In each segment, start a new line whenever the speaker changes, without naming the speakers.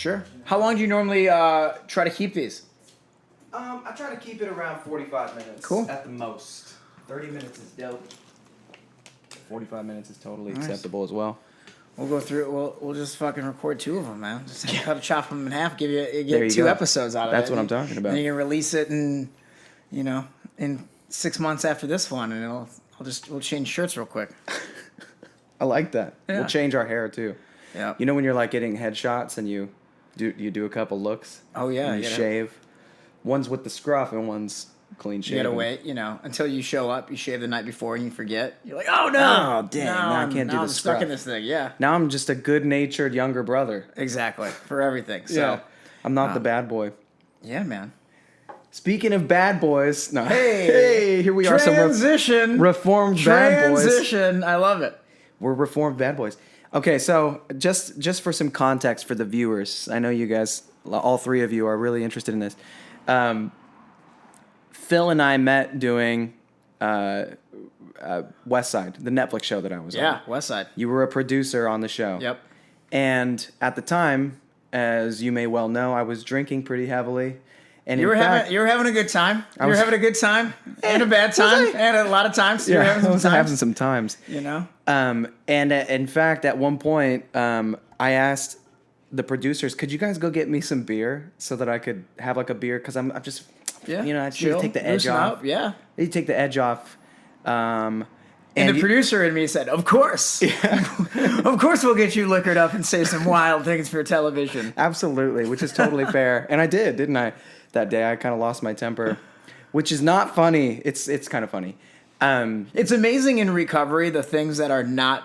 Sure. How long do you normally try to keep these?
I try to keep it around 45 minutes.
Cool.
At the most. 30 minutes is dope. 45 minutes is totally
Nice.
acceptable as well.
We'll go through. We'll just fucking record 2 of them, man. Just chop them in half. Give you
There
get
you
2
go.
episodes out of it.
That's what I'm talking about.
And you can release it in 6 months after this one, and we'll change shirts real quick.
I like that.
Yeah.
We'll change our hair too.
Yeah.
You know when you're like getting headshots and you do a couple looks?
Oh yeah.
And you shave. One's with the scruff and one's clean shaven.
You gotta wait, until you show up. You shave the night before and you forget. You're like, oh no,
Oh, dang, now I can't do the
I'm stuck
scruff.
in this thing. Yeah,
Now I'm just a good-natured younger brother.
exactly for everything. So
Yeah. I'm not the bad boy.
yeah, man.
Speaking of bad boys, no.
Hey,
here we are. Some
transition,
reformed bad boys.
transition. I love it.
We're reformed bad boys. Okay, so just for some context for the viewers, I know you guys, all 3 of you, are really interested in this. Phil and I met doing Westside, the Netflix show that I was on.
Yeah, Westside.
You were a producer on the show.
Yep.
And at the time, as you may well know, I was drinking pretty heavily. And
You were
in fact,
having a good time. You were
was-
having a good time and a bad time and a lot of times. You were
yeah,
having
I was
some
having
times.
some times. And in fact, at one point, I asked the producers, "Could you guys go get me some beer so that I could have like a beer? Because I'm just, I just need
chill,
to take the edge
loosen
off.
up, yeah.
I need to take the edge off."
And the producer in me said, "Of course, of course, we'll get you liquored up and say some wild things for television."
Absolutely, which is totally fair, and I did, didn't I? That day, I kind of lost my temper, which is not funny. It's kind of funny.
It's amazing in recovery the things that are not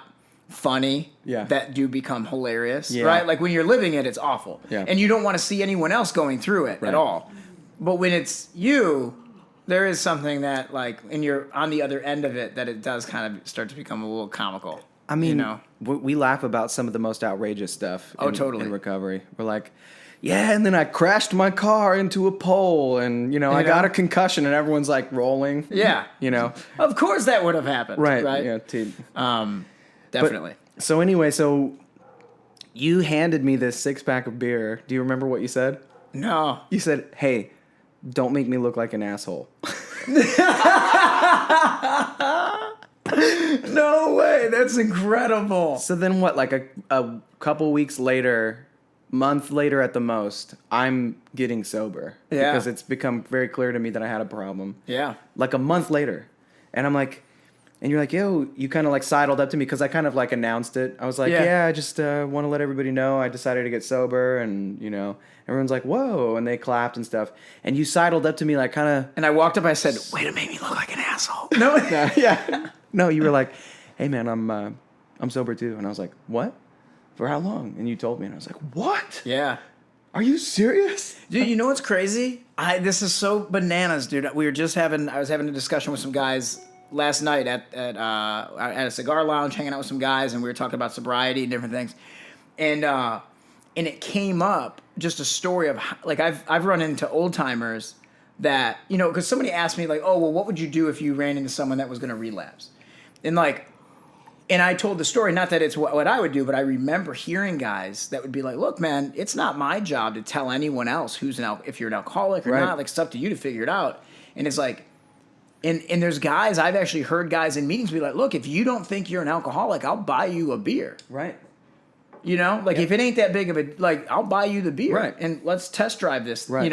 funny
Yeah.
that do become hilarious,
Yeah.
right? Like when you're living it, it's awful,
Yeah.
and you don't want to see anyone else going through it
Right.
at all. But when it's you, there is something that and you're on the other end of it, that it does kind of start to become a little comical.
I mean,
you know?
we laugh about some of the most outrageous stuff.
Oh, totally.
In recovery, we're like, yeah, and then I crashed my car into a pole, and I got a concussion, and everyone's like rolling.
Yeah. Of course that would have happened.
Right.
Right.
Yeah.
Definitely.
So anyway, you handed me this 6-pack of beer. Do you remember what you said?
No.
You said, "Hey, don't make me look like an asshole."
No way. That's incredible.
So then what? Like a couple weeks later, month later at the most, I'm getting sober.
Yeah.
Because it's become very clear to me that I had a problem.
Yeah.
Like a month later. And I'm like, and you're like, yo, you kind of like sidled up to me because I kind of like announced it. I was like,
Yeah.
I just want to let everybody know I decided to get sober. And, everyone's like, whoa. And they clapped and stuff. And you sidled up to me like kind of.
And I walked up, I said, "Way to make me look like an asshole."
No, yeah. No, you were like, "Hey man, I'm sober too." And I was like, "What? For how long?" And you told me, and I was like, "What?
Yeah.
Are you serious?"
Dude, you know what's crazy? This is so bananas, dude. I was having a discussion with some guys last night at a cigar lounge, hanging out with some guys, and we were talking about sobriety and different things. And it came up just a story of like I've run into old timers that, because somebody asked me like, "Oh, well, what would you do if you ran into someone that was going to relapse?" And I told the story, not that it's what I would do, but I remember hearing guys that would be like, "Look, man, it's not my job to tell anyone else if you're an alcoholic or
Right.
not. Like, it's up to you to figure it out." And it's like, and there's guys, I've actually heard guys in meetings be like, "Look, if you don't think you're an alcoholic, I'll buy you a beer."
Right.
If it ain't that big of I'll buy you the beer.
Right.
And let's test drive this,
Right.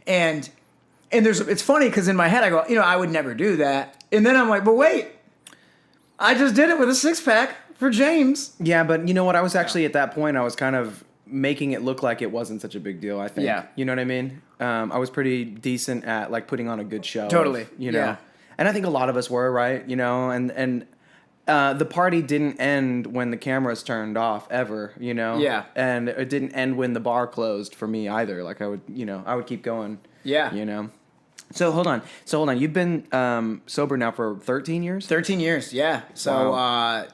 And it's funny because in my head I go, I would never do that. And then I'm like, but wait, I just did it with a 6-pack for James.
Yeah, but you know what? I was actually at that point, I was kind of making it look like it wasn't such a big deal, I think.
Yeah.
You know what I mean? I was pretty decent at like putting on a good show.
Totally.
Yeah. And I think a lot of us were, right? And the party didn't end when the cameras turned off ever,
Yeah.
And it didn't end when the bar closed for me either. Like I would keep going.
Yeah.
So hold on. You've been sober now for 13 years?
13 years, yeah. So
Wow.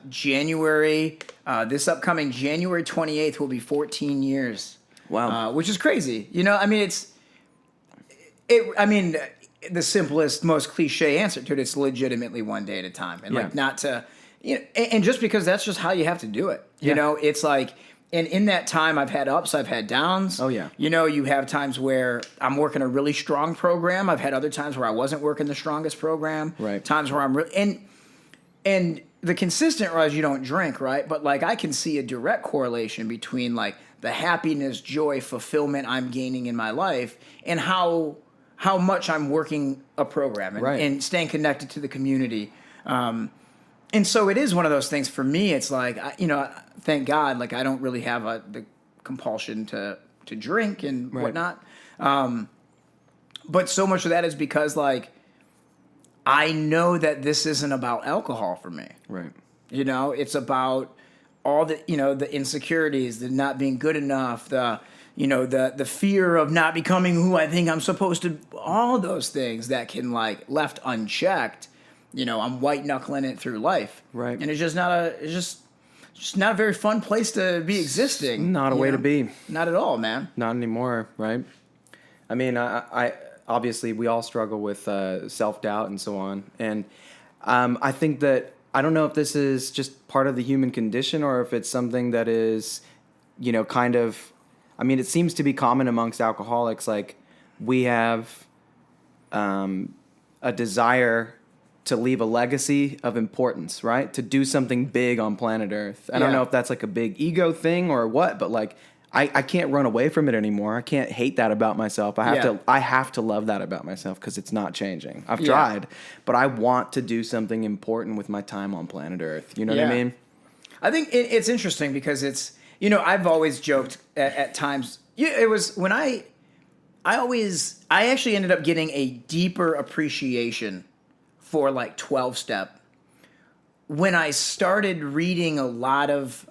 this upcoming January 28th will be 14 years.
Wow.
Which is crazy. The simplest, most cliche answer to it, it's legitimately one day at a time. And
Yeah.
not to, and just because that's just how you have to do it.
Yeah.
It's like, And in that time, I've had ups, I've had downs.
Oh, yeah.
You know, you have times where I'm working a really strong program. I've had other times where I wasn't working the strongest program.
Right.
Times where I'm really and the consistent rise, you don't drink, right? But like I can see a direct correlation between like the happiness, joy, fulfillment I'm gaining in my life and how much I'm working a program and staying connected to the community. And so it is one of those things for me. It's like, thank God, like I don't really have the compulsion to drink and whatnot. But so much of that is because like, I know that this isn't about alcohol for me.
Right.
You know, it's about all the, the insecurities, the not being good enough, the fear of not becoming who I think I'm supposed to, all those things that can like left unchecked, I'm white knuckling it through life.
Right.
And it's just not a very fun place to be existing.
Not a way to be.
Not at all, man.
Not anymore. Right. I mean, I obviously we all struggle with self-doubt and so on. And I think that, I don't know if this is just part of the human condition or if it's something that is, kind of, I mean, it seems to be common amongst alcoholics. Like we have a desire to leave a legacy of importance, right? To do something big on planet Earth. I don't know if that's like a big ego thing or what, but like, I can't run away from it anymore. I can't hate that about myself. I have to love that about myself because it's not changing. I've tried, but I want to do something important with my time on planet Earth. You know what I mean?
I think it's interesting because it's, I've always joked at times. It was when I actually ended up getting a deeper appreciation for like 12-step when I started reading a lot of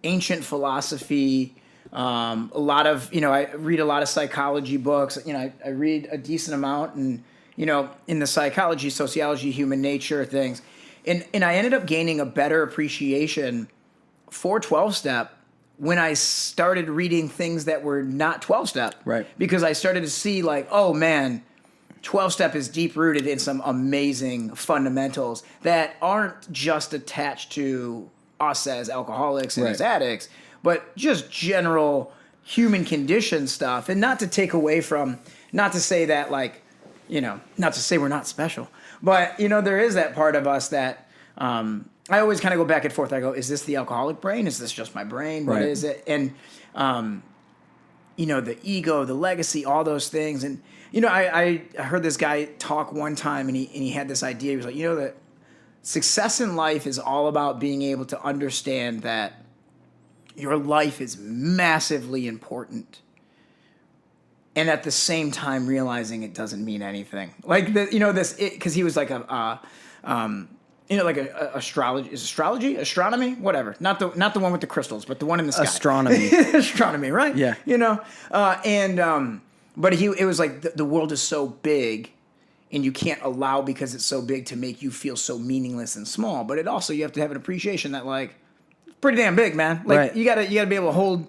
ancient philosophy. A lot of, I read a lot of psychology books. I read a decent amount and, in the psychology, sociology, human nature things. And I ended up gaining a better appreciation for 12-step when I started reading things that were not 12-step.
Right.
Because I started to see like, oh man, 12-step is deep rooted in some amazing fundamentals that aren't just attached to us as alcoholics and as addicts, but just general human condition stuff. And not to take away from, not to say that like, not to say we're not special, but there is that part of us that I always kind of go back and forth. I go, is this the alcoholic brain? Is this just my brain? What is it? And, the ego, the legacy, all those things. And, I heard this guy talk one time and he had this idea. He was like, that success in life is all about being able to understand that your life is massively important, and at the same time realizing it doesn't mean anything. Like because he was like astronomy, whatever. Not the one with the crystals, but the one in the sky. Astronomy, right?
Yeah.
But it was like the world is so big. And you can't allow because it's so big to make you feel so meaningless and small. But it also, you have to have an appreciation that like it's pretty damn big, man. Like you gotta be able to hold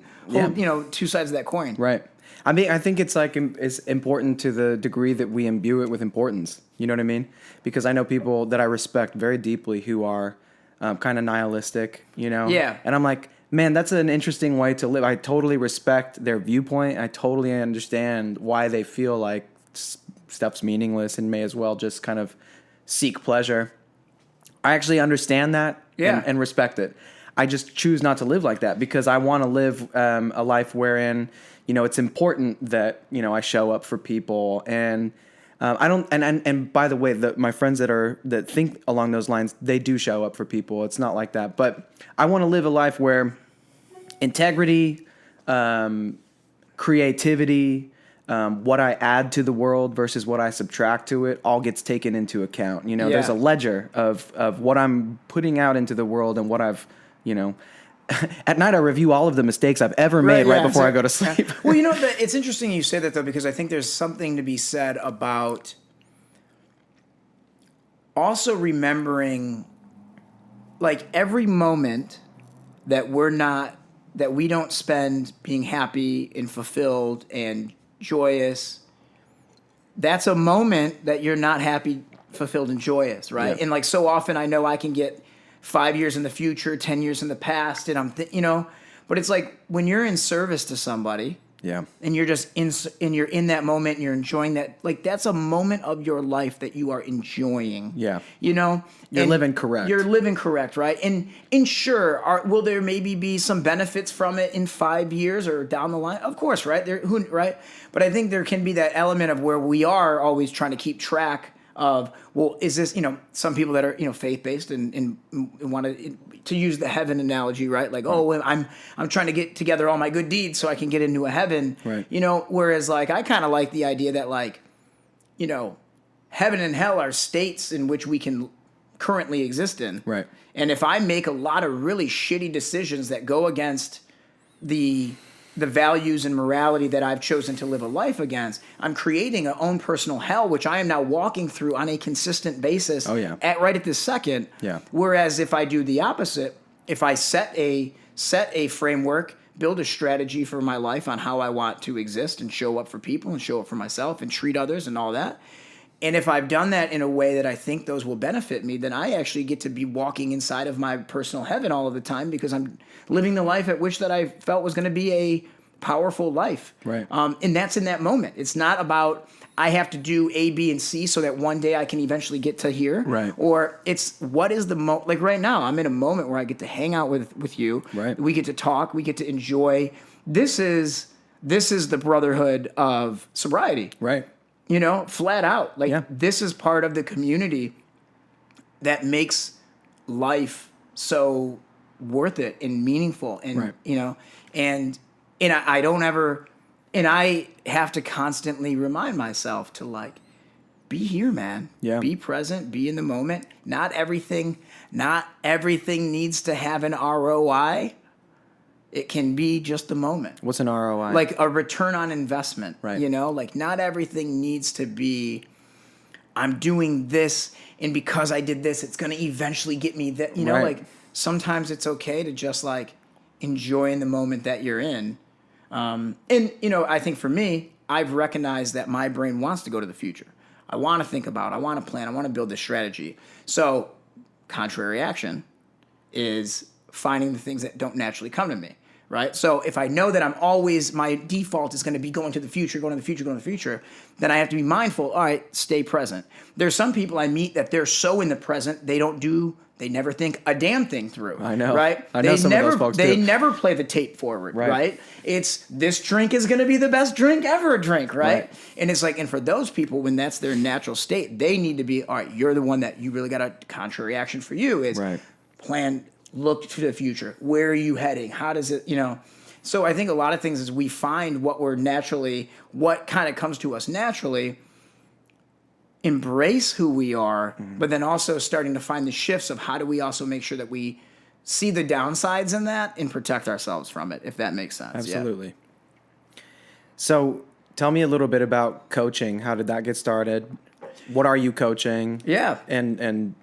two sides of that coin.
Right. I mean, I think it's like it's important to the degree that we imbue it with importance. You know what I mean? Because I know people that I respect very deeply who are kind of nihilistic.
Yeah.
And I'm like, man, that's an interesting way to live. I totally respect their viewpoint. I totally understand why they feel like stuff's meaningless and may as well just kind of seek pleasure. I actually understand that and respect it. I just choose not to live like that because I want to live a life wherein, it's important that, I show up for people. And I don't, and by the way, my friends that think along those lines, they do show up for people. It's not like that. But I want to live a life where integrity, creativity, what I add to the world versus what I subtract to it all gets taken into account. There's a ledger of what I'm putting out into the world and what I've, at night I review all of the mistakes I've ever made before I go to sleep.
Well, it's interesting you say that though, because I think there's something to be said about also remembering like every moment that we don't spend being happy and fulfilled and joyous, that's a moment that you're not happy, fulfilled, and joyous, right? Yeah. And like so often I know I can get 5 years in the future, 10 years in the past, and But it's like when you're in service to somebody,
Yeah.
and you're just and you're in that moment and you're enjoying that, like that's a moment of your life that you are enjoying.
Yeah.
You know?
You're
And
living correct.
You're living correct, right? And sure, will there maybe be some benefits from it in 5 years or down the line? Of course, right? Right? But I think there can be that element of where we are always trying to keep track of, well, is this, some people that are, faith-based and want to use the heaven analogy, right? Like, oh, I'm trying to get together all my good deeds so I can get into a heaven,
right.
Whereas like, I kind of like the idea that like, heaven and hell are states in which we can currently exist in.
Right.
And if I make a lot of really shitty decisions that go against the values and morality that I've chosen to live a life against, I'm creating a own personal hell, which I am now walking through on a consistent basis.
Oh, yeah.
Right at this second.
Yeah.
Whereas if I do the opposite, if I set a framework, build a strategy for my life on how I want to exist and show up for people and show up for myself and treat others and all that. And if I've done that in a way that I think those will benefit me, then I actually get to be walking inside of my personal heaven all of the time because I'm living the life at which that I felt was going to be a powerful life.
Right.
And that's in that moment. It's not about I have to do A, B, and C so that one day I can eventually get to here.
Right.
Or it's what is the like right now I'm in a moment where I get to hang out with you.
Right.
We get to talk. We get to enjoy. This is the brotherhood of sobriety.
Right.
Flat out. Like, This is part of the community that makes life so worth it and meaningful. And,
right.
And I don't ever, and I have to constantly remind myself to, like, be here, man.
Yeah.
Be present, be in the moment. Not everything needs to have an ROI. It can be just the moment.
What's an ROI?
Like a return on investment,
right.
Like not everything needs to be, I'm doing this, and because I did this, it's going to eventually get me that,
right.
Like sometimes it's okay to just like enjoy in the moment that you're in. And, I think for me, I've recognized that my brain wants to go to the future. I want to think about, I want to plan, I want to build this strategy. So contrary action is finding the things that don't naturally come to me. Right? So if I know that my default is going to be going to the future, then I have to be mindful, all right, stay present. There's some people I meet that they're so in the present, they never think a damn thing through.
I know.
Right?
I know some of those folks
They
too.
never play the tape forward, right? It's this drink is going to be the best drink ever drink, right? And it's like, and for those people, when that's their natural state, they need to be, all right, you're the one that you really got a contrary action for you is plan. Look to the future. Where are you heading? How does it, So I think a lot of things is we find what kind of comes to us naturally, embrace who we are, but then also starting to find the shifts of how do we also make sure that we see the downsides in that and protect ourselves from it, if that makes sense.
Absolutely. Yeah. So tell me a little bit about coaching. How did that get started? What are you coaching?
Yeah.
And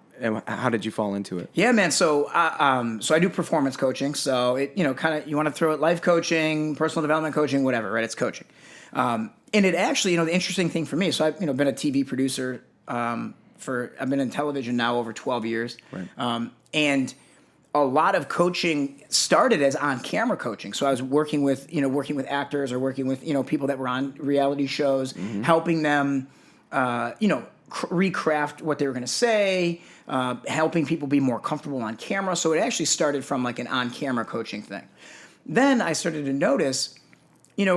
how did you fall into it?
Yeah, man. So I do performance coaching. So it, kind of, you want to throw it life coaching, personal development coaching, whatever, right? It's coaching. And it actually, the interesting thing for me, so I've, been a TV producer I've been in television now over 12 years.
Right.
And a lot of coaching started as on-camera coaching. So I was working with actors or working with, people that were on reality shows, helping them, recraft what they were going to say, helping people be more comfortable on camera. So it actually started from like an on-camera coaching thing. Then I started to notice,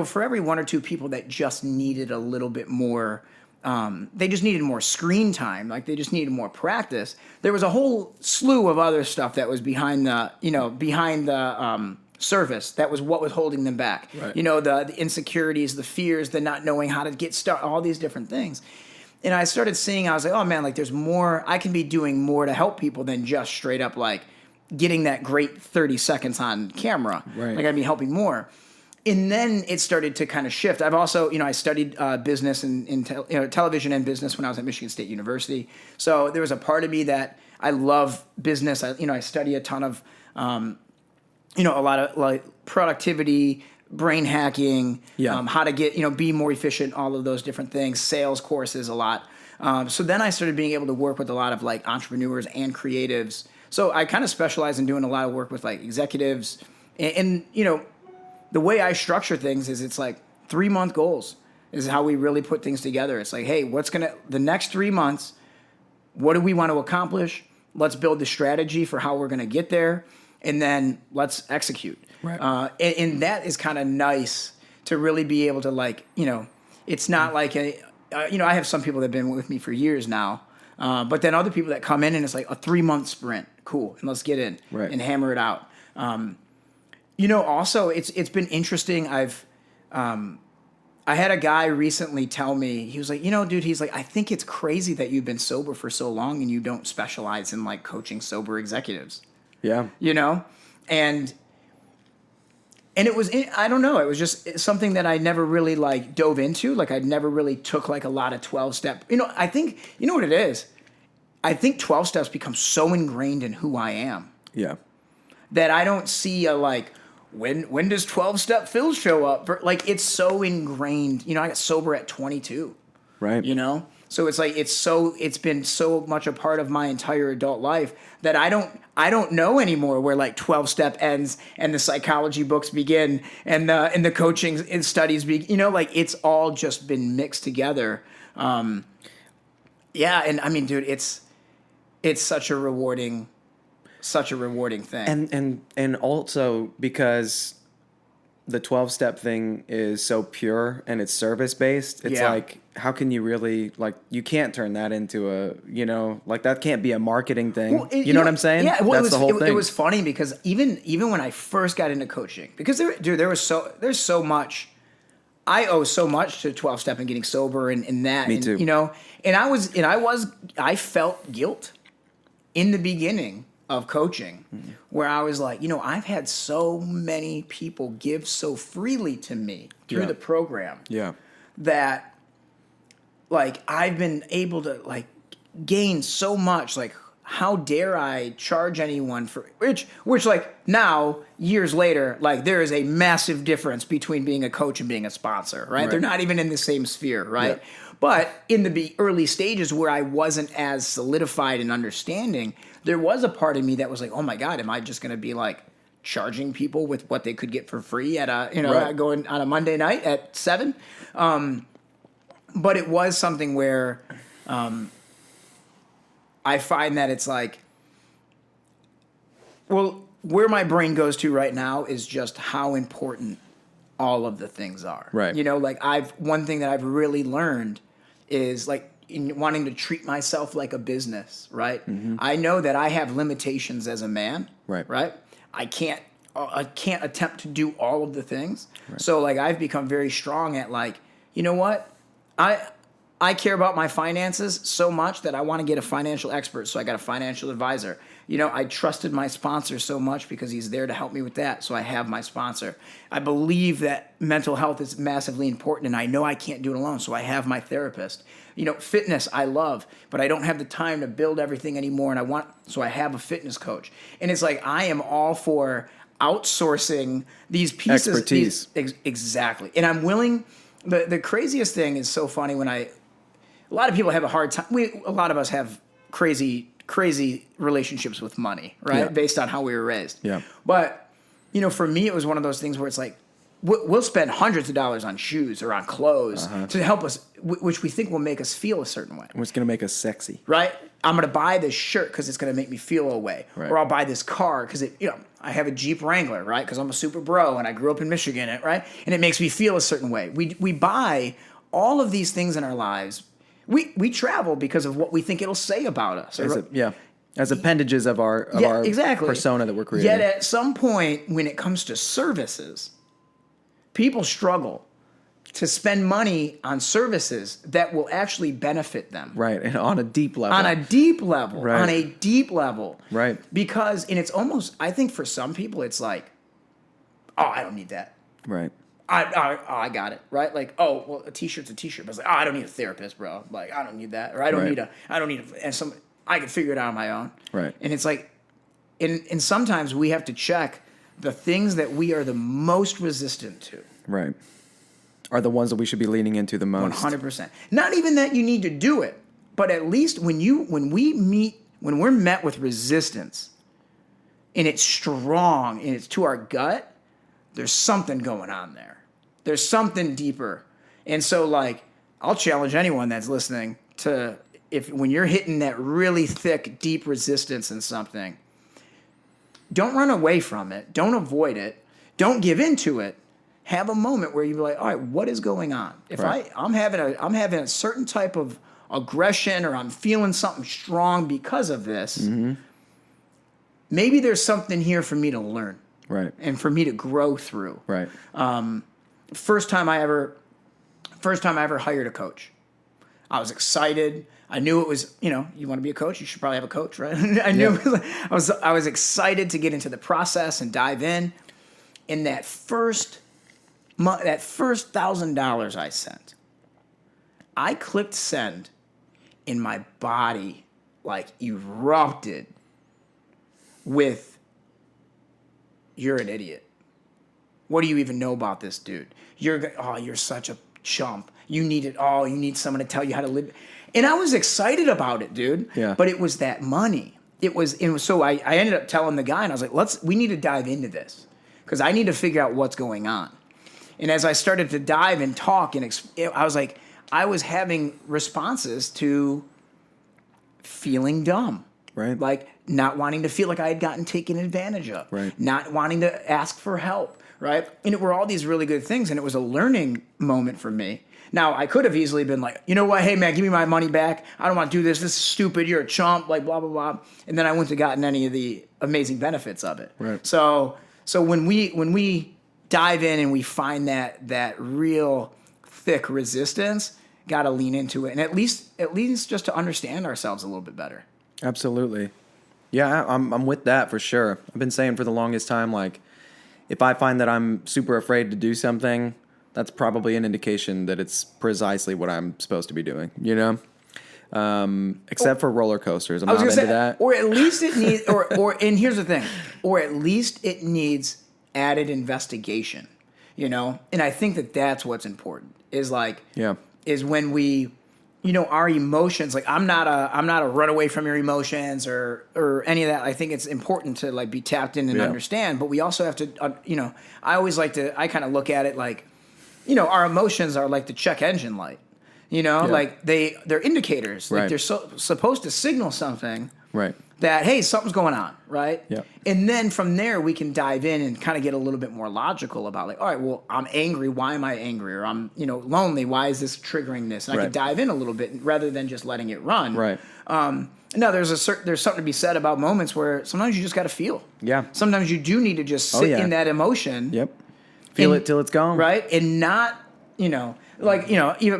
for every one or two people that just needed a little bit more, they just needed more screen time, like they just needed more practice, there was a whole slew of other stuff that was behind the surface. That was what was holding them back.
Right.
The insecurities, the fears, the not knowing how to get started, all these different things. And I started seeing, I was like, oh man, like there's more, I can be doing more to help people than just straight up like getting that great 30 seconds on camera.
Right.
Like I'd be helping more. And then it started to kind of shift. I've also, I studied business and television and business when I was at Michigan State University. So there was a part of me that I love business. I study a ton of, a lot of like productivity, brain hacking, how to get, be more efficient, all of those different things, sales courses a lot. So then I started being able to work with a lot of like entrepreneurs and creatives. So I kind of specialize in doing a lot of work with like executives, And the way I structure things is it's like 3-month goals is how we really put things together. It's like, hey, the next 3 months, what do we want to accomplish? Let's build the strategy for how we're going to get there, and then let's execute.
Right.
And that is kind of nice to really be able to it's not like I have some people that have been with me for years now, but then other people that come in and it's like a 3-month sprint. Cool. And let's get in and hammer it out. Also it's been interesting. I had a guy recently tell me, he was like, dude, he's like, I think it's crazy that you've been sober for so long and you don't specialize in like coaching sober executives.
Yeah.
And it was, I don't know, it was just something that I never really like dove into. Like I never really took like a lot of 12-step. I think, you know what it is? I think 12 steps become so ingrained in who I am.
Yeah.
That I don't see a like, when does 12-step Phil show up? Like it's so ingrained. I got sober at 22.
Right.
So it's like it's been so much a part of my entire adult life that I don't know anymore where like 12-step ends and the psychology books begin and the coaching and studies like it's all just been mixed together. And I mean, dude, it's such a rewarding thing.
And also because the 12-step thing is so pure and it's service-based, it's like, how can you really, like, you can't turn that into that can't be a marketing thing. Well, you know what I'm saying?
Yeah, well,
that's the whole thing.
It was funny because even when I first got into coaching, because there's so much, I owe so much to 12-step and getting sober and that.
Me too.
I felt guilt in the beginning of coaching where I was like, I've had so many people give so freely to me through the program that like I've been able to like gain so much. Like, how dare I charge anyone for which like now years later, like there is a massive difference between being a coach and being a sponsor, right? They're not even in the same sphere, right? Yeah. But in the early stages where I wasn't as solidified in understanding, there was a part of me that was like, oh my God, am I just going to be like charging people with what they could get for free at going on a Monday night at 7? But it was something where I find that it's like, well, where my brain goes to right now is just how important all of the things are.
Right.
One thing that I've really learned is like in wanting to treat myself like a business, right? Mm-hmm. I know that I have limitations as a man, right? I can't attempt to do all of the things. Right. So like I've become very strong at like, you know what? I care about my finances so much that I want to get a financial expert. So I got a financial advisor. I trusted my sponsor so much because he's there to help me with that. So I have my sponsor. I believe that mental health is massively important and I know I can't do it alone. So I have my therapist. Fitness I love, but I don't have the time to build everything anymore. So I have a fitness coach. And it's like, I am all for outsourcing these pieces.
Expertise.
Exactly. And I'm willing, the craziest thing is so funny when a lot of people have a hard time. A lot of us have crazy relationships with money, right?
Yeah.
Based on how we were raised.
Yeah.
But, for me, it was one of those things where it's like, we'll spend hundreds of dollars on shoes or on clothes to help us, which we think will make us feel a certain way.
It's going to make us sexy.
Right? I'm going to buy this shirt because it's going to make me feel a way. Right. Or I'll buy this car because I have a Jeep Wrangler, right? Because I'm a super bro and I grew up in Michigan, right? And it makes me feel a certain way. We buy all of these things in our lives. We travel because of what we think it'll say about us.
As appendages of our
exactly.
persona that we're creating.
Yet at some point, when it comes to services, people struggle to spend money on services that will actually benefit them.
Right, and on a deep level.
On a deep level.
Right.
On a deep level.
Right.
Because, and it's almost, I think for some people, it's like, oh, I don't need that.
Right.
I got it, right? Like, oh, well, a t-shirt's a t-shirt. But it's like, oh, I don't need a therapist, bro. Like, I don't need that. Or I don't need I can figure it out on my own.
Right.
And it's like, and sometimes we have to check the things that we are the most resistant to.
Right. Are the ones that we should be leaning into the most.
100%. Not even that you need to do it, but at least when we're met with resistance, and it's strong and it's to our gut, there's something going on there. There's something deeper. And so, like, I'll challenge anyone that's listening to, if when you're hitting that really thick, deep resistance in something, don't run away from it. Don't avoid it. Don't give into it. Have a moment where you're like, all right, what is going on? If I'm having a certain type of aggression, or I'm feeling something strong because of this, maybe there's something here for me to learn.
Right.
And for me to grow through.
Right.
First time I ever hired a coach. I was excited. I knew it was, you want to be a coach, you should probably have a coach, right? I knew I was excited to get into the process and dive in. And that first $1,000 I sent, I clicked send, and my body like erupted with, you're an idiot. What do you even know about this dude? You're such a chump. You need it all. You need someone to tell you how to live. And I was excited about it, dude.
Yeah.
But it was that money. So I ended up telling the guy, and I was like, we need to dive into this, because I need to figure out what's going on. And as I started to dive and talk, I was like, I was having responses to feeling dumb.
Right.
Like not wanting to feel like I had gotten taken advantage of.
Right.
Not wanting to ask for help. Right. And it were all these really good things. And it was a learning moment for me. Now, I could have easily been like, you know what? Hey, man, give me my money back. I don't want to do this. This is stupid. You're a chump. Like, blah, blah, blah. And then I wouldn't have gotten any of the amazing benefits of it.
Right.
So when we dive in and we find that real thick resistance, got to lean into it. And at least just to understand ourselves a little bit better.
Absolutely. Yeah, I'm with that for sure. I've been saying for the longest time, like, if I find that I'm super afraid to do something, that's probably an indication that it's precisely what I'm supposed to be doing, Except for roller coasters. I'm not into that.
Or at least it needs, and here's the thing, or at least it needs added investigation, And I think that that's what's important, is when we, our emotions, like I'm not a run away from your emotions or any of that. I think it's important to like be tapped in and understand, but we also have to, I kind of look at it like, our emotions are like the check engine light, like they're indicators, like they're supposed to signal something,
right?
That, hey, something's going on, right?
Yeah.
And then from there we can dive in and kind of get a little bit more logical about like, all right, well, I'm angry. Why am I angry? Or I'm, lonely. Why is this triggering this? And I can dive in a little bit rather than just letting it run.
Right.
No, there's something to be said about moments where sometimes you just got to feel.
Yeah.
Sometimes you do need to just sit in that emotion.
Yep. Feel it till it's gone.
Right. And not, even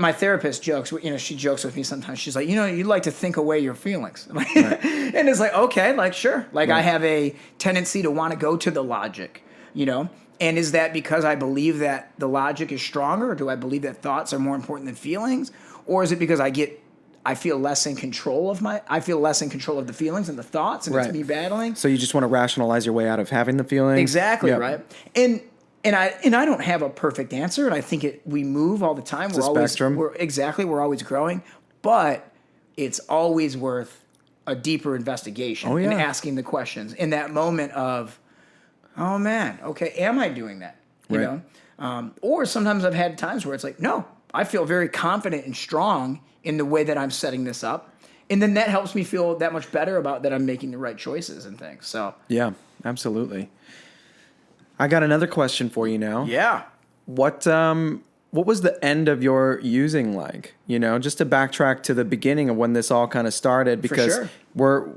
my therapist jokes, she jokes with me sometimes. She's like, you like to think away your feelings. And it's like, okay, like, sure. Like I have a tendency to want to go to the logic, and is that because I believe that the logic is stronger, or do I believe that thoughts are more important than feelings? Or is it because I feel less in control of the feelings and the thoughts, and it's me battling?
So you just want to rationalize your way out of having the feelings?
Exactly, right? And I don't have a perfect answer, and I think we move all the time.
It's a spectrum.
We're always growing, but it's always worth a deeper investigation and asking the questions in that moment of, oh man, okay, am I doing that? You know? Or sometimes I've had times where it's like, no, I feel very confident and strong in the way that I'm setting this up. And then that helps me feel that much better about that I'm making the right choices and things. So
yeah, absolutely. I got another question for you now.
Yeah.
What was the end of your using like? Just to backtrack to the beginning of when this all kind of started, because we're,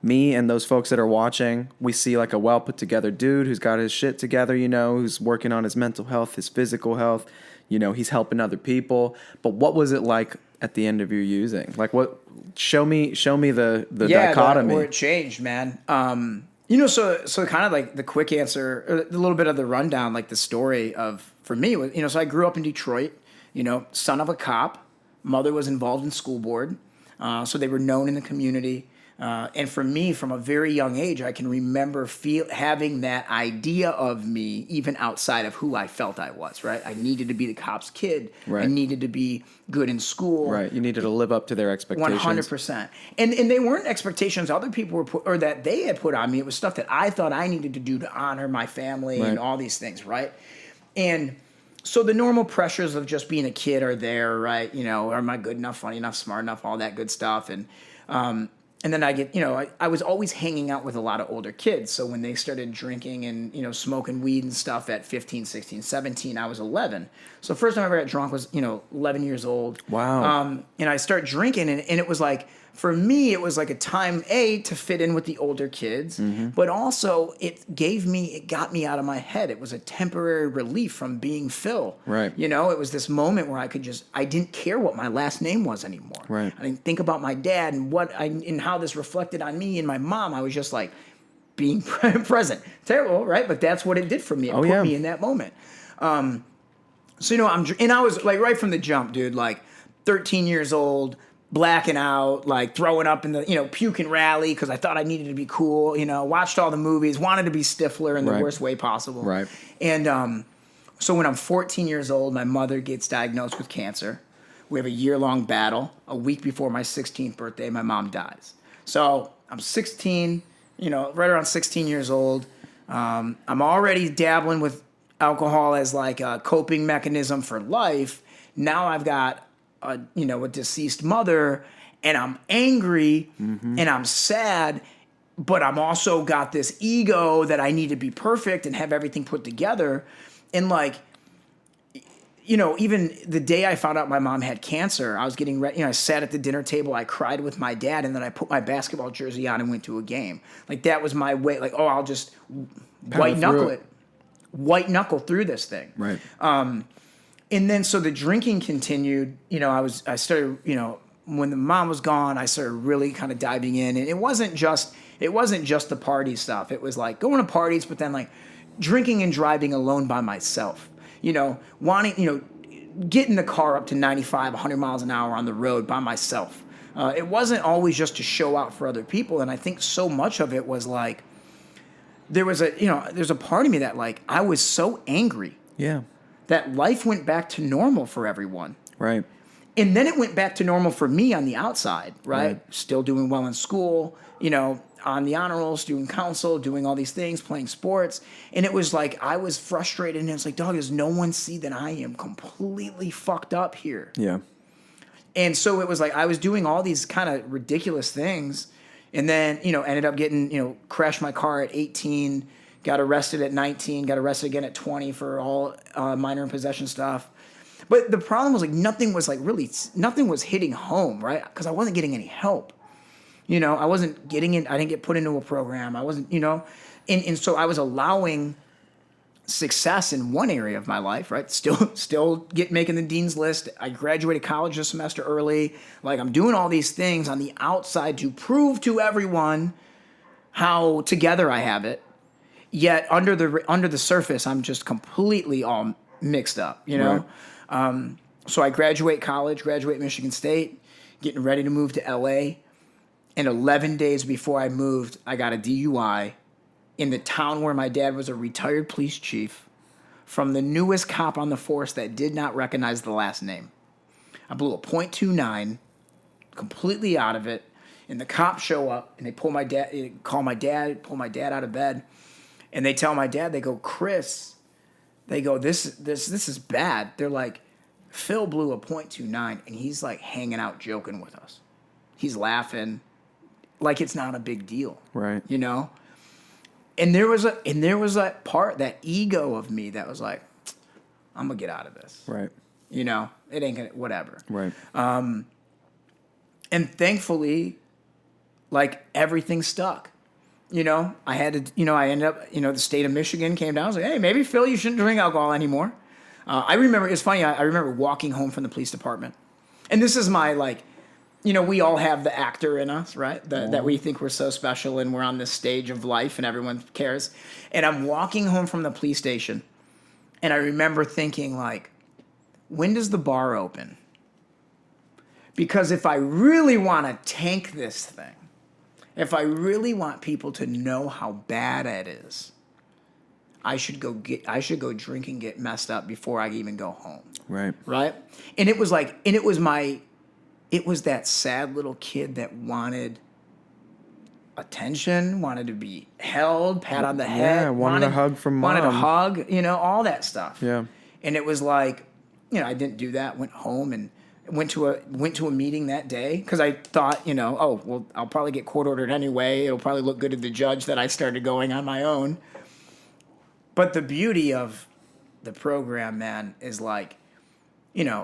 me and those folks that are watching, we see like a well put together dude who's got his shit together, who's working on his mental health, his physical health, he's helping other people. But what was it like at the end of your using? Like what, show me the dichotomy.
Where it changed, man. So kind of like the quick answer, or a little bit of the rundown, like the story of, for me, was, so I grew up in Detroit, son of a cop. Mother was involved in school board. So they were known in the community. And for me, from a very young age, I can remember having that idea of me even outside of who I felt I was, right? I needed to be the cop's kid.
Right.
I needed to be good in school.
Right. You needed to live up to their expectations.
100%. And they weren't expectations other people or that they had put on me. It was stuff that I thought I needed to do to honor my family and all these things, right? And so the normal pressures of just being a kid are there, right? Am I good enough, funny enough, smart enough, all that good stuff. And then I get, I was always hanging out with a lot of older kids. So when they started drinking and, smoking weed and stuff at 15, 16, 17, I was 11. So the first time I ever got drunk was, 11 years old.
Wow.
And I started drinking and it was like, for me, it was like a time, to fit in with the older kids, but also it got me out of my head. It was a temporary relief from being Phil.
Right.
It was this moment where I didn't care what my last name was anymore.
Right.
I didn't think about my dad and how this reflected on me and my mom. I was just like being present. Terrible, right? But that's what it did for me. It put me in that moment. So, I was like right from the jump, dude, like 13 years old, blacking out, like throwing up in the, puking rally because I thought I needed to be cool, watched all the movies, wanted to be Stifler in the worst way possible.
Right.
And so when I'm 14 years old, my mother gets diagnosed with cancer. We have a year-long battle. A week before my 16th birthday, my mom dies. So I'm 16, right around 16 years old. I'm already dabbling with alcohol as like a coping mechanism for life. Now I've got a deceased mother, and I'm angry and I'm sad, but I'm also got this ego that I need to be perfect and have everything put together. And like, even the day I found out my mom had cancer, I was getting ready, I sat at the dinner table, I cried with my dad, and then I put my basketball jersey on and went to a game. Like that was my way, like, I'll just white knuckle through this thing.
Right.
And then so the drinking continued. I started, when the mom was gone, I started really kind of diving in. And it wasn't just the party stuff. It was like going to parties, but then like drinking and driving alone by myself. Wanting, getting the car up to 95, 100 miles an hour on the road by myself. It wasn't always just to show out for other people. And I think so much of it was like, there's a part of me that like, I was so angry.
Yeah.
That life went back to normal for everyone.
Right.
And then it went back to normal for me on the outside, right? Still doing well in school, on the honor roll, student council, doing all these things, playing sports. And it was like, I was frustrated and it's like, dog, does no one see that I am completely fucked up here?
Yeah.
And so it was like, I was doing all these kind of ridiculous things and then, ended up getting, crashed my car at 18, got arrested at 19, got arrested again at 20 for all minor and possession stuff. But the problem was like nothing was hitting home, right? Because I wasn't getting any help. I wasn't getting in. I didn't get put into a program. I wasn't, and so I was allowing success in one area of my life, right? Still making the dean's list. I graduated college a semester early. Like I'm doing all these things on the outside to prove to everyone how together I have it. Yet under the surface, I'm just completely all mixed up, Right. So I graduate Michigan State, getting ready to move to LA. And 11 days before I moved, I got a DUI in the town where my dad was a retired police chief from the newest cop on the force that did not recognize the last name. I blew a .29, completely out of it. And the cops show up and they pull my dad out of bed. And they tell my dad, they go, Chris, they go, this is bad. They're like, Phil blew a .29 and he's like hanging out joking with us. He's laughing like it's not a big deal.
Right.
And there was that part, that ego of me that was like, I'm gonna get out of this.
Right.
It ain't gonna, whatever.
Right.
And thankfully, like everything stuck. I had to, I ended up, the state of Michigan came down. I was like, hey, maybe Phil, you shouldn't drink alcohol anymore. I remember, it's funny, I remember walking home from the police department. And this is my, like, we all have the actor in us, right? That we think we're so special and we're on this stage of life and everyone cares. And I'm walking home from the police station. And I remember thinking, like, when does the bar open? Because if I really want to tank this thing, if I really want people to know how bad it is, I should go drink and get messed up before I even go home.
Right.
Right? And it was that sad little kid that wanted attention, wanted to be held, pat on the head.
Yeah, wanted a hug from mom.
Wanted a hug, all that stuff.
Yeah.
And it was like, I didn't do that. Went home and went to a meeting that day because I thought, oh, well, I'll probably get court ordered anyway. It'll probably look good to the judge that I started going on my own. But the beauty of the program, man, is like,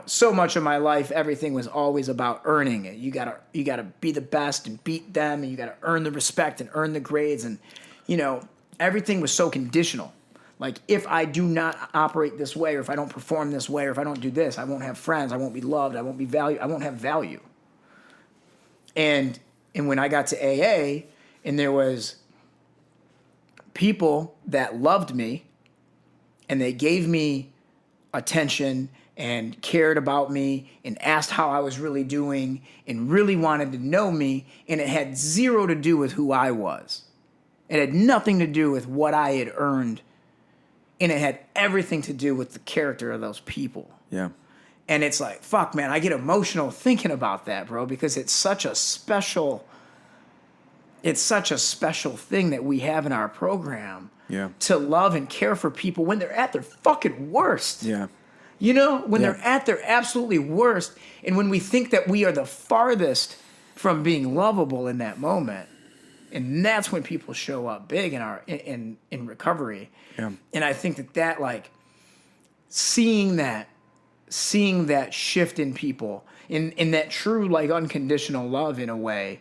so much of my life, everything was always about earning it. You gotta be the best and beat them, and you gotta earn the respect and earn the grades, and everything was so conditional. Like, if I do not operate this way, or if I don't perform this way, or if I don't do this, I won't have friends, I won't be loved, I won't be valued, I won't have value. And when I got to AA, and there was people that loved me, and they gave me attention and cared about me and asked how I was really doing and really wanted to know me, and it had zero to do with who I was. It had nothing to do with what I had earned, and it had everything to do with the character of those people.
Yeah.
And it's like, fuck, man, I get emotional thinking about that, bro, because it's such a special thing that we have in our program.
Yeah.
To love and care for people when they're at their fucking worst.
Yeah.
When they're at their absolutely worst, and when we think that we are the farthest from being lovable in that moment, and that's when people show up big in recovery.
Yeah.
And I think that like seeing that shift in people, in that true like unconditional love in a way,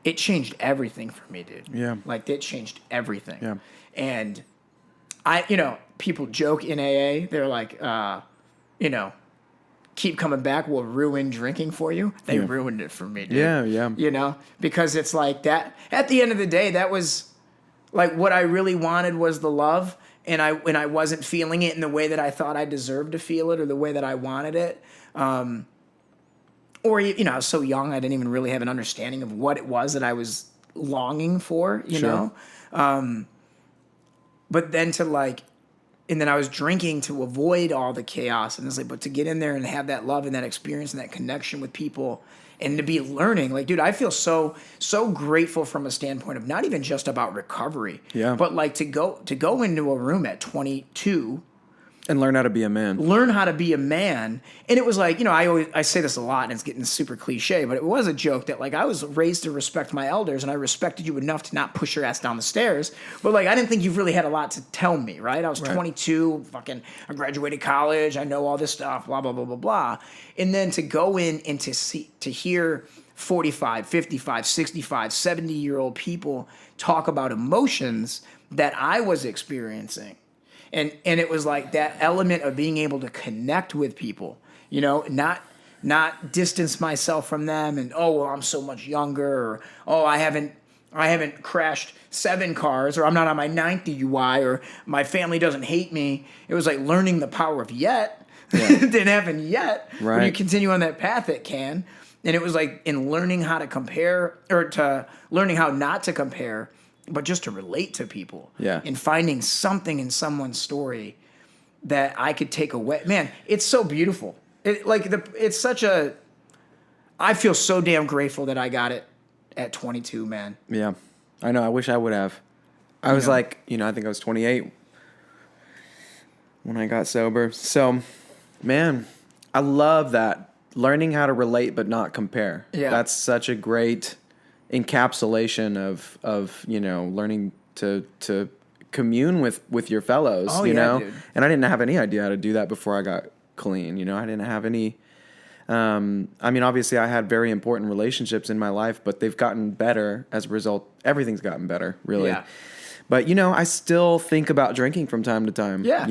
it changed everything for me, dude.
Yeah.
Like, it changed everything.
Yeah.
And people joke in AA, they're like, keep coming back will ruin drinking for you. They ruined it for me, dude.
Yeah.
Because it's like that. At the end of the day, that was like what I really wanted was the love. And I wasn't feeling it in the way that I thought I deserved to feel it or the way that I wanted it. Or, I was so young, I didn't even really have an understanding of what it was that I was longing for, you know? But then and then I was drinking to avoid all the chaos. And it's like, but to get in there and have that love and that experience and that connection with people and to be learning, like, dude, I feel so grateful from a standpoint of not even just about recovery, but like to go into a room at 22
and learn how to be a man.
And it was like, I say this a lot and it's getting super cliche, but it was a joke that like I was raised to respect my elders and I respected you enough to not push your ass down the stairs. But like, I didn't think you really had a lot to tell me, right? I was 22, I graduated college. I know all this stuff, blah, blah, blah, blah, blah. And then to go in and to hear 45, 55, 65, 70-year-old people talk about emotions that I was experiencing. And it was like that element of being able to connect with people, not distance myself from them and, oh, well, I'm so much younger, or, oh, I haven't crashed 7 cars, or I'm not on my 9th DUI, or my family doesn't hate me. It was like learning the power of yet. It didn't happen yet.
Right.
When you continue on that path, it can. And it was like in learning how to compare, or to learning how not to compare, but just to relate to people.
Yeah.
And finding something in someone's story that I could take away. Man, it's so beautiful. It's such a... I feel so damn grateful that I got it at 22, man.
Yeah. I know. I wish I would have. I was I think I was 28 when I got sober. So, man, I love that. Learning how to relate but not compare.
Yeah.
That's such a great encapsulation of learning to commune with your fellows,
Dude.
And I didn't have any idea how to do that before I got clean. I didn't have any, obviously I had very important relationships in my life, but they've gotten better as a result. Everything's gotten better, really.
Yeah.
But, I still think about drinking from time to time.
Yeah.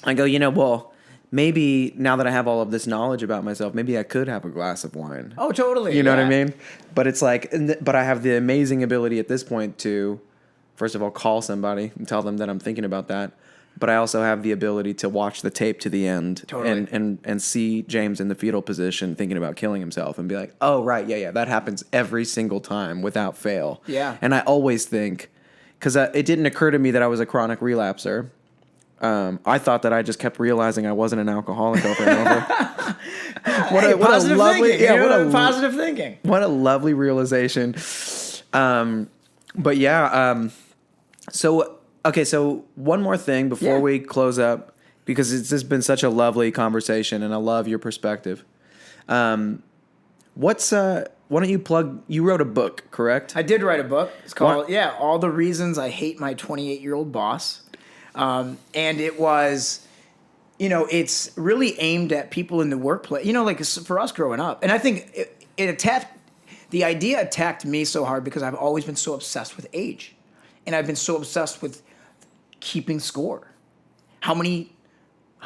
I go, well, maybe now that I have all of this knowledge about myself, maybe I could have a glass of wine.
Oh, totally.
You know what I mean? But it's like, but I have the amazing ability at this point to, first of all, call somebody and tell them that I'm thinking about that. but I also have the ability to watch the tape to the end
Totally.
and see James in the fetal position thinking about killing himself and be like, oh, right, yeah, that happens every single time without fail.
Yeah.
And I always think, because it didn't occur to me that I was a chronic relapser. I thought that I just kept realizing I wasn't an alcoholic over and over.
Positive thinking. Positive thinking.
What a lovely realization. But yeah, so one more thing before we close up, because it's just been such a lovely conversation and I love your perspective. Why don't you plug, you wrote a book, correct?
I did write a book. It's called, All the Reasons I Hate My 28-Year-Old Boss. And it was, it's really aimed at people in the workplace, like for us growing up. And I think the idea attacked me so hard because I've always been so obsessed with age. And I've been so obsessed with keeping score. How many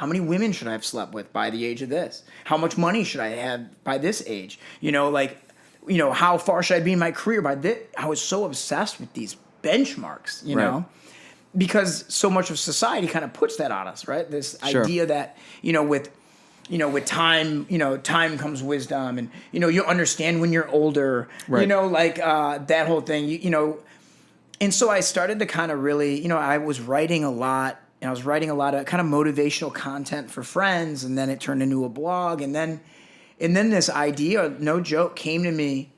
women should I have slept with by the age of this? How much money should I have by this age? How far should I be in my career by this? I was so obsessed with these benchmarks, know, because so much of society kind of puts that on us, right? This idea that, with time, time comes wisdom, and, you'll understand when you're older, that whole thing, And so I started to kind of really, I was writing a lot, and I was writing a lot of kind of motivational content for friends, and then it turned into a blog, and then this idea, no joke, came to me.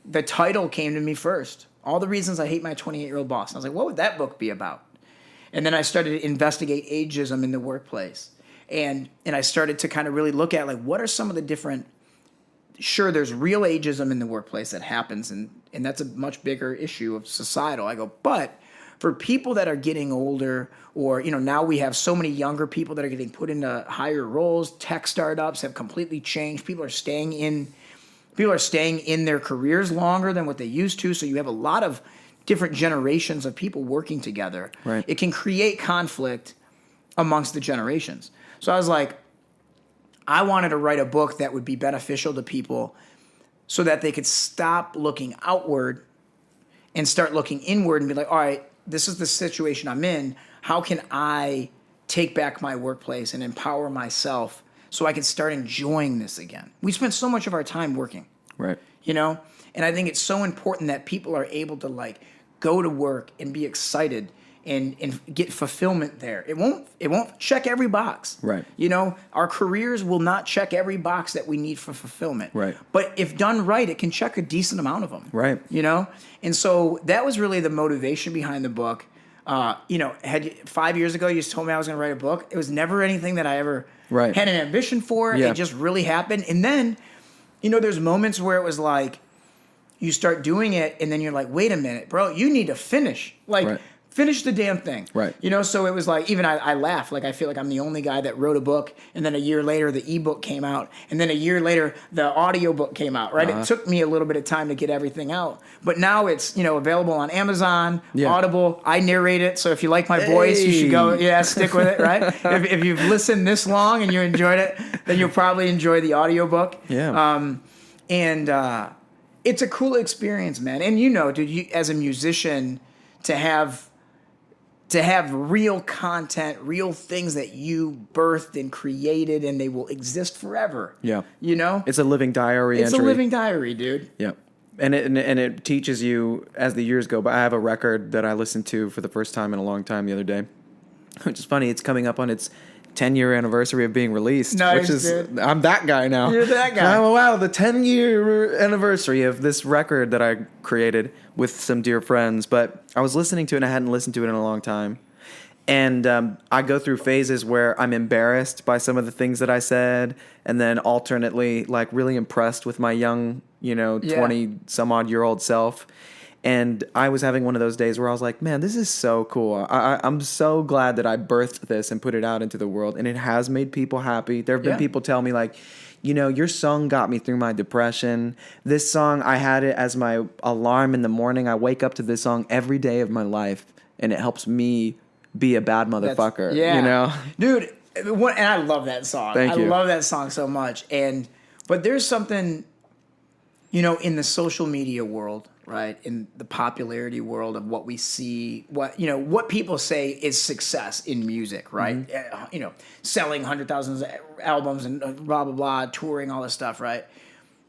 The title came to me first. All the Reasons I Hate My 28-Year-Old Boss. And I was like, what would that book be about? And then I started to investigate ageism in the workplace. And I started to kind of really look at, what are some of the different... Sure, there's real ageism in the workplace that happens, and that's a much bigger issue of societal. I go, but for people that are getting older, or, now we have so many younger people that are getting put into higher roles. Tech startups have completely changed. People are staying in their careers longer than what they used to. So you have a lot of different generations of people working together.
Right.
It can create conflict amongst the generations. So I was like, I wanted to write a book that would be beneficial to people so that they could stop looking outward and start looking inward and be like, all right, this is the situation I'm in. How can I take back my workplace and empower myself so I can start enjoying this again? We spend so much of our time working,
right?
And I think it's so important that people are able to go to work and be excited and get fulfillment there. It won't check every box.
Right.
Our careers will not check every box that we need for fulfillment.
Right.
But if done right, it can check a decent amount of them.
Right.
And so that was really the motivation behind the book. 5 years ago, you just told me I was going to write a book. It was never anything that I ever had an ambition for.
Yeah.
It just really happened. And then, there's moments where it was like, you start doing it, and then you're like, wait a minute, bro, you need to finish. Finish the damn thing.
Right.
So it was like, even I laugh. I feel like I'm the only guy that wrote a book, and then a year later, the ebook came out, and then a year later, the audiobook came out, right? It took me a little bit of time to get everything out. But now it's, available on Amazon, Audible. I narrate it, so if you like my voice, you should go, stick with it, right? if you've listened this long and you enjoyed it, then you'll probably enjoy the audiobook.
Yeah.
It's a cool experience, man. And dude, as a musician, to have real content, real things that you birthed and created, and they will exist forever.
Yeah.
It's
a living diary entry.
It's a living diary, dude.
Yeah. And it teaches you as the years go by. I have a record that I listened to for the first time in a long time the other day, which is funny. It's coming up on its 10-year anniversary of being released.
Nice,
which is,
dude.
I'm that guy now.
You're that guy.
Oh, wow, the 10-year anniversary of this record that I created with some dear friends. But I was listening to it, and I hadn't listened to it in a long time. And I go through phases where I'm embarrassed by some of the things that I said, and then alternately, really impressed with my young, 20-some-odd-year-old self. And I was having one of those days where I was like, man, this is so cool. I'm so glad that I birthed this and put it out into the world. And it has made people happy. There have been people tell me your song got me through my depression. This song, I had it as my alarm in the morning. I wake up to this song every day of my life, and it helps me be a bad motherfucker.
Dude, and I love that song.
Thank you.
I love that song so much. But there's something... in the social media world, right, in the popularity world of what we see, what people say is success in music, right? Selling 100,000 albums and blah, blah, blah, touring, all this stuff, right?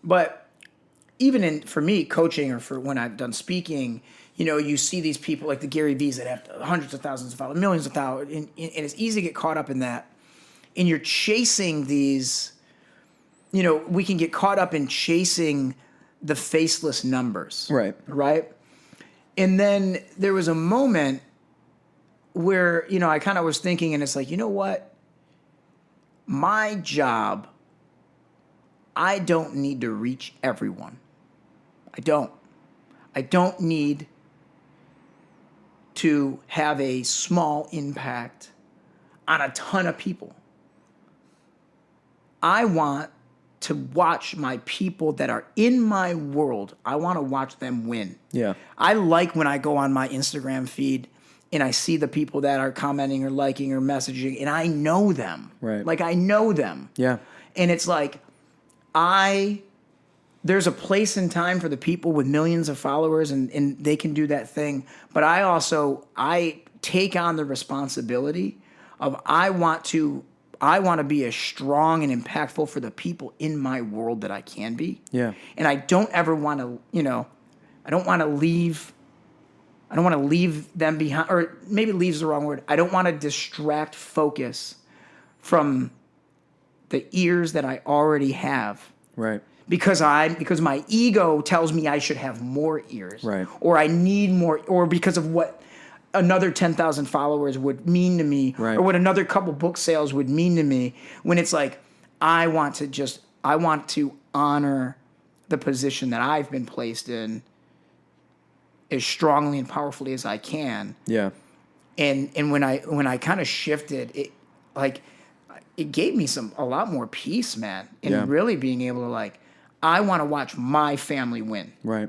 But even for me, coaching or for when I've done speaking, you see these people like the Gary V's that have hundreds of thousands of followers, millions of followers, and it's easy to get caught up in that. And you're chasing these, we can get caught up in chasing the faceless numbers.
Right.
Right? And then there was a moment where, I kind of was thinking, and it's like, you know what? My job, I don't need to reach everyone. I don't need to have a small impact on a ton of people. I want to watch my people that are in my world. I want to watch them win.
Yeah.
I like when I go on my Instagram feed and I see the people that are commenting or liking or messaging, and I know them.
Right.
Like, I know them.
Yeah.
And it's like, there's a place and time for the people with millions of followers, and they can do that thing. But I take on the responsibility of I want to be as strong and impactful for the people in my world that I can be.
Yeah.
And I don't ever want to, I don't want to leave them behind, or maybe leave's the wrong word. I don't want to distract focus from the ears that I already have.
Right.
Because my ego tells me I should have more ears.
Right.
Or I need more, or because of what another 10,000 followers would mean to me,
right,
or what another couple book sales would mean to me, when it's like, I want to honor the position that I've been placed in as strongly and powerfully as I can.
Yeah.
And when I kind of shifted, it gave me a lot more peace, man. And really being able to I want to watch my family win.
Right.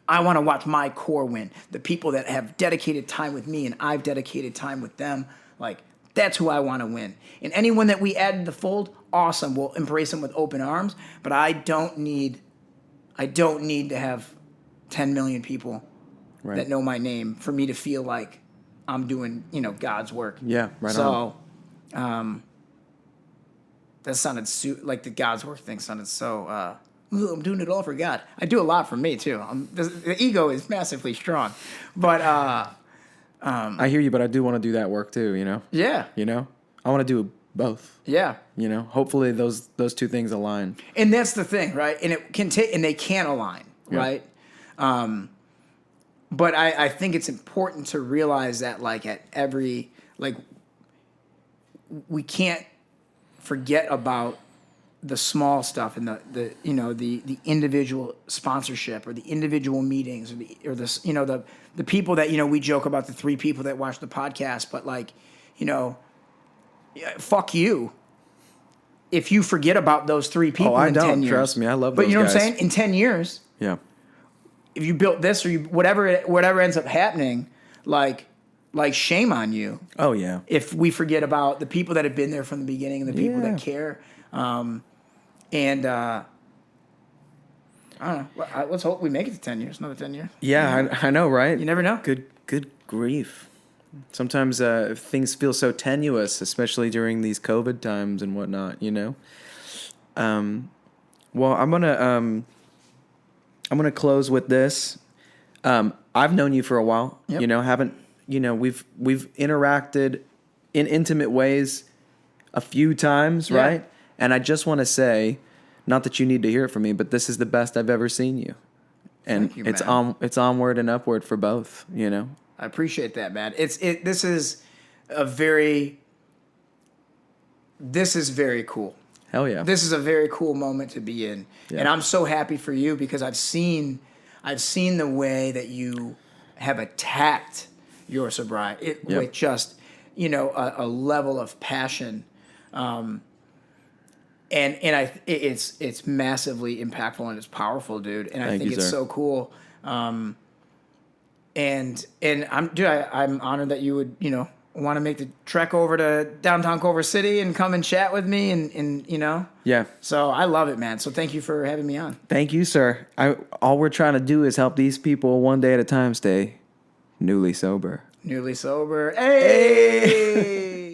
I want to watch my core win. The people that have dedicated time with me and I've dedicated time with them. That's who I want to win. And anyone that we add to the fold, awesome. We'll embrace them with open arms. But I don't need to have 10 million people that know my name for me to feel like I'm doing, God's work.
Yeah, right
on.
So,
that sounded like the God's work thing sounded so... I'm doing it all for God. I do a lot for me too. The ego is massively strong, but
I hear you. But I do want to do that work too.
Yeah.
I want to do both.
Yeah.
Hopefully those two things align.
And that's the thing, right? And it can take, and they can align, right? But I think it's important to realize that at every we can't forget about the small stuff and the individual sponsorship or the individual meetings or the people that we joke about, the 3 people that watch the podcast, but fuck you if you forget about those 3 people.
I
in
don't
10 years.
Trust me, I love those
but you know
guys.
What I'm saying, in 10 years, if you built this or whatever ends up happening, shame on you.
Oh yeah.
If we forget about the people that have been there from the beginning and the people that care. And I don't know. Let's hope we make it to 10 years. Another 10 years.
Yeah, I know, right?
You never know.
Good grief. Sometimes things feel so tenuous, especially during these COVID times and whatnot. Well, I'm gonna close with this. I've known you for a while.
Yep.
We've interacted in intimate ways a few times, right? And I just want to say, not that you need to hear it from me, but this is the best I've ever seen you. And
Thank you,
it's
man.
It's onward and upward for both,
I appreciate that, man. This is very cool.
Hell yeah.
This is a very cool moment to be in. Yeah. And I'm so happy for you because I've seen the way that you have attacked your sobriety with just, a level of passion. And it's massively impactful and it's powerful, dude. And I think it's so cool. And I'm honored that you would, want to make the trek over to downtown Culver City and come and chat with me and you know.
Yeah.
So I love it, man. So thank you for having me on.
Thank you, sir. All we're trying to do is help these people one day at a time stay newly sober.
Newly sober. Hey!